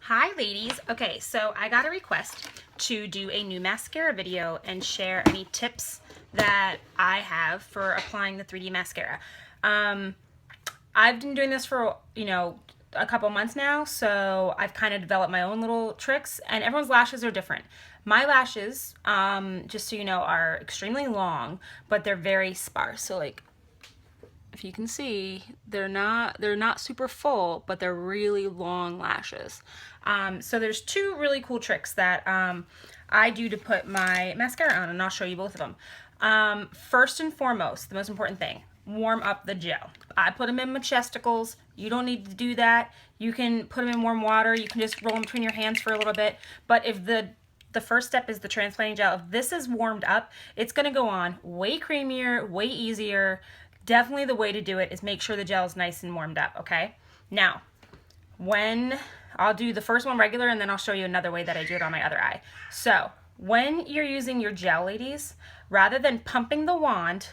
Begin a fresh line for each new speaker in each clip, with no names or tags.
Hi ladies. Okay, so I got a request to do a new mascara video and share any tips that I have for applying the 3D mascara. I've been doing this for, a couple months now, so I've kind of developed my own little tricks, and everyone's lashes are different. My lashes, just so you know, are extremely long, but they're very sparse. So like, if you can see, they're not super full, but they're really long lashes. So there's two really cool tricks that I do to put my mascara on, and I'll show you both of them. First and foremost, the most important thing, warm up the gel. I put them in my chesticles. You don't need to do that. You can put them in warm water. You can just roll them between your hands for a little bit. But if the first step is the transplanting gel, if this is warmed up, it's going to go on way creamier, way easier. Definitely the way to do it is make sure the gel is nice and warmed up, okay? Now, when I'll do the first one regular, and then I'll show you another way that I do it on my other eye. So when you're using your gel, ladies, rather than pumping the wand,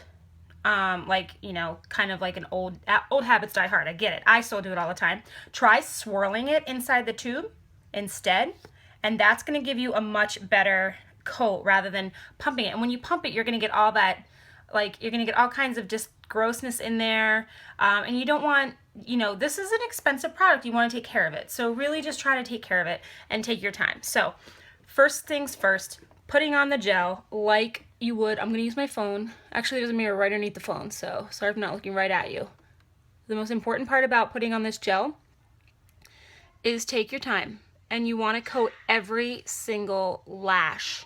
kind of like an old habits die hard. I get it. I still do it all the time. Try swirling it inside the tube instead, and that's going to give you a much better coat rather than pumping it. And when you pump it, you're going to get all that, you're going to get all kinds of just grossness in there, and you don't want, this is an expensive product. You want to take care of it. So really just try to take care of it and take your time. So first things first, putting on the gel like you would. I'm going to use my phone. Actually, there's a mirror right underneath the phone, so sorry if I'm not looking right at you. The most important part about putting on this gel is take your time, and you want to coat every single lash.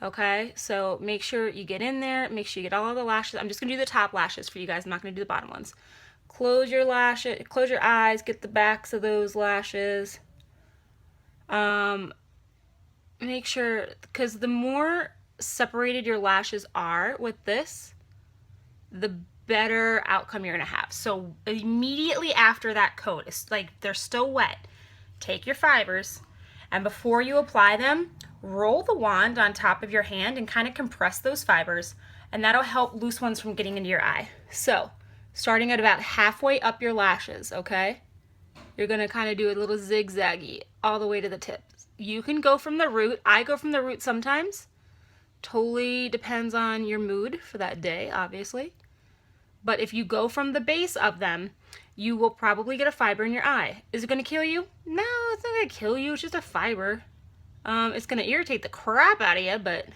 Okay, so make sure you get in there, make sure you get all the lashes. I'm just gonna do the top lashes for you guys. I'm not gonna do the bottom ones. Close your lashes, close your eyes, get the backs of those lashes. Make sure, because the more separated your lashes are with this, the better outcome you're gonna have. So immediately after that coat, it's like they're still wet, take your fibers, and before you apply them, roll the wand on top of your hand and kind of compress those fibers, and that'll help loose ones from getting into your eye. So starting at about halfway up your lashes, okay, you're going to kind of do a little zigzaggy all the way to the tips. You can go from the root. I go from the root sometimes. Totally depends on your mood for that day, obviously. But if you go from the base of them, you will probably get a fiber in your eye. Is it going to kill you? No, it's not going to kill you. It's just a fiber. It's going to irritate the crap out of you, but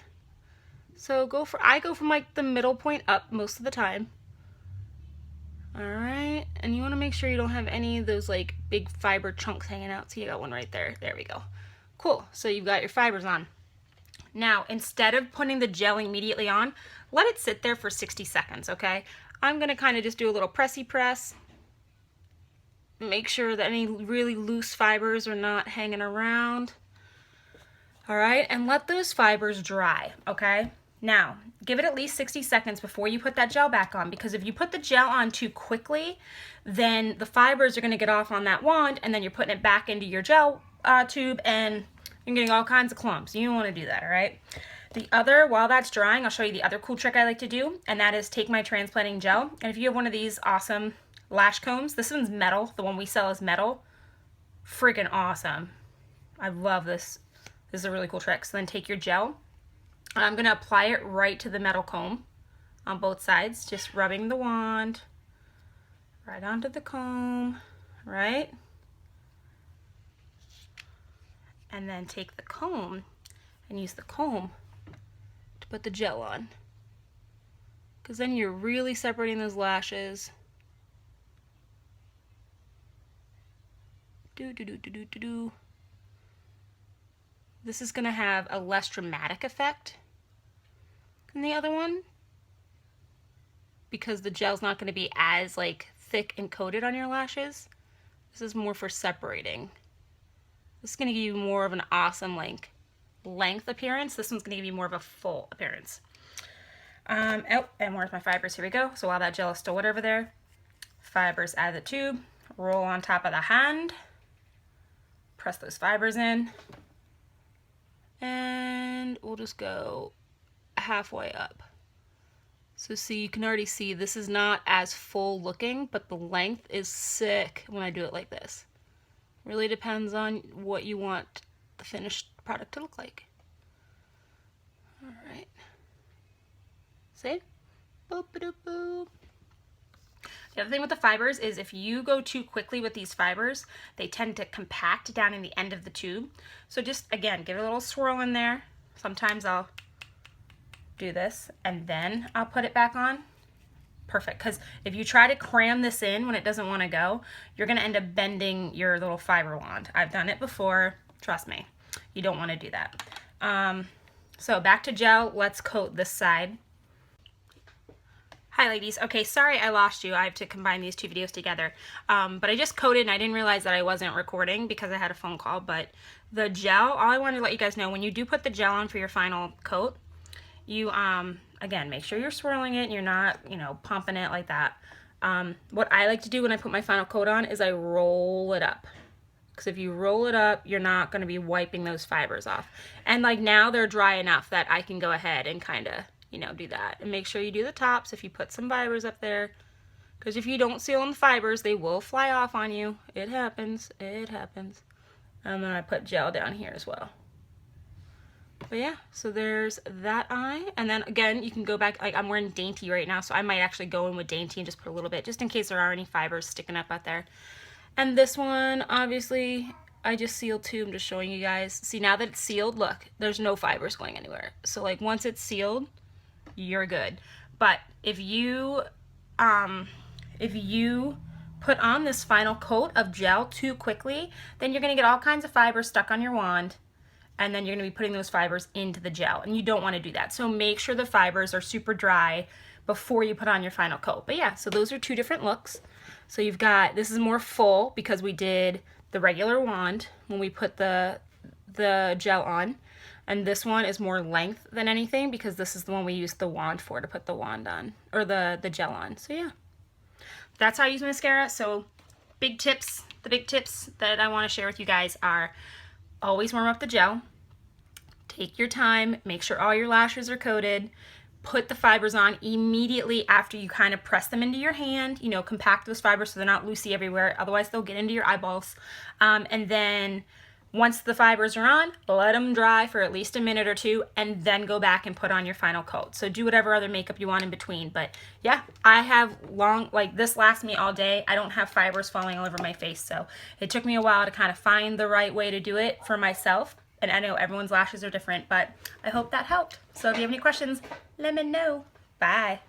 so I go from like the middle point up most of the time. All right, and you want to make sure you don't have any of those like big fiber chunks hanging out. So you got one right there. There we go. Cool. So you've got your fibers on. Now, instead of putting the gel immediately on, let it sit there for 60 seconds, okay? I'm going to kind of just do a little pressy press. Make sure that any really loose fibers are not hanging around. All right, and let those fibers dry, okay? Now, give it at least 60 seconds before you put that gel back on, because if you put the gel on too quickly, then the fibers are going to get off on that wand, and then you're putting it back into your gel tube, and you're getting all kinds of clumps. You don't want to do that, all right? While that's drying, I'll show you the other cool trick I like to do, and that is take my transplanting gel, and if you have one of these awesome lash combs, this one's metal, the one we sell is metal, freaking awesome. I love this. This is a really cool trick. So then take your gel. I'm going to apply it right to the metal comb on both sides, just rubbing the wand right onto the comb, right? And then take the comb and use the comb to put the gel on, because then you're really separating those lashes. This is going to have a less dramatic effect than the other one, because the gel's not going to be as like thick and coated on your lashes. This is more for separating. This is going to give you more of an awesome length appearance. This one's going to give you more of a full appearance. And where's my fibers? Here we go. So while that gel is still wet over there, fibers out of the tube, roll on top of the hand, press those fibers in, and we'll just go halfway up. So see, you can already see this is not as full looking, but the length is sick when I do it like this. Really depends on what you want the finished product to look like. All right. See? Boop, boop, boop. The other thing with the fibers is if you go too quickly with these fibers, they tend to compact down in the end of the tube. So just, again, give it a little swirl in there. Sometimes I'll do this and then I'll put it back on. Perfect, because if you try to cram this in when it doesn't want to go, you're going to end up bending your little fiber wand. I've done it before, trust me. You don't want to do that. So back to gel, let's coat this side. Hi ladies, okay, sorry I lost you. I have to combine these two videos together. But I just coated and I didn't realize that I wasn't recording because I had a phone call. But the gel, all I wanted to let you guys know, when you do put the gel on for your final coat, you, again, make sure you're swirling it and you're not, you know, pumping it like that. What I like to do when I put my final coat on is I roll it up. Because if you roll it up, you're not going to be wiping those fibers off. And like now they're dry enough that I can go ahead and kind of, you know, do that. And make sure you do the tops if you put some fibers up there. Because if you don't seal on the fibers, they will fly off on you. It happens. It happens. And then I put gel down here as well. But yeah, so there's that eye. And then again, you can go back, like I'm wearing Dainty right now, so I might actually go in with Dainty and just put a little bit, just in case there are any fibers sticking up out there. And this one, obviously, I just sealed too. I'm just showing you guys. See, now that it's sealed, look, there's no fibers going anywhere. So like once it's sealed, you're good. But if you put on this final coat of gel too quickly, then you're gonna get all kinds of fibers stuck on your wand, and then you're gonna be putting those fibers into the gel, and you don't wanna do that. So make sure the fibers are super dry before you put on your final coat. But yeah, so those are two different looks. So you've got, this is more full because we did the regular wand when we put the gel on. And this one is more length than anything because this is the one we used the wand for, to put the wand on, or the gel on. So yeah, that's how I use mascara. So big tips, the big tips that I want to share with you guys are always warm up the gel, take your time, make sure all your lashes are coated, put the fibers on immediately after you kind of press them into your hand, you know, compact those fibers so they're not loosey everywhere, otherwise they'll get into your eyeballs. And then once the fibers are on, let them dry for at least a minute or two, and then go back and put on your final coat. So do whatever other makeup you want in between. But yeah, I have long, like this lasts me all day. I don't have fibers falling all over my face. So it took me a while to kind of find the right way to do it for myself. And I know everyone's lashes are different, but I hope that helped. So if you have any questions, let me know. Bye.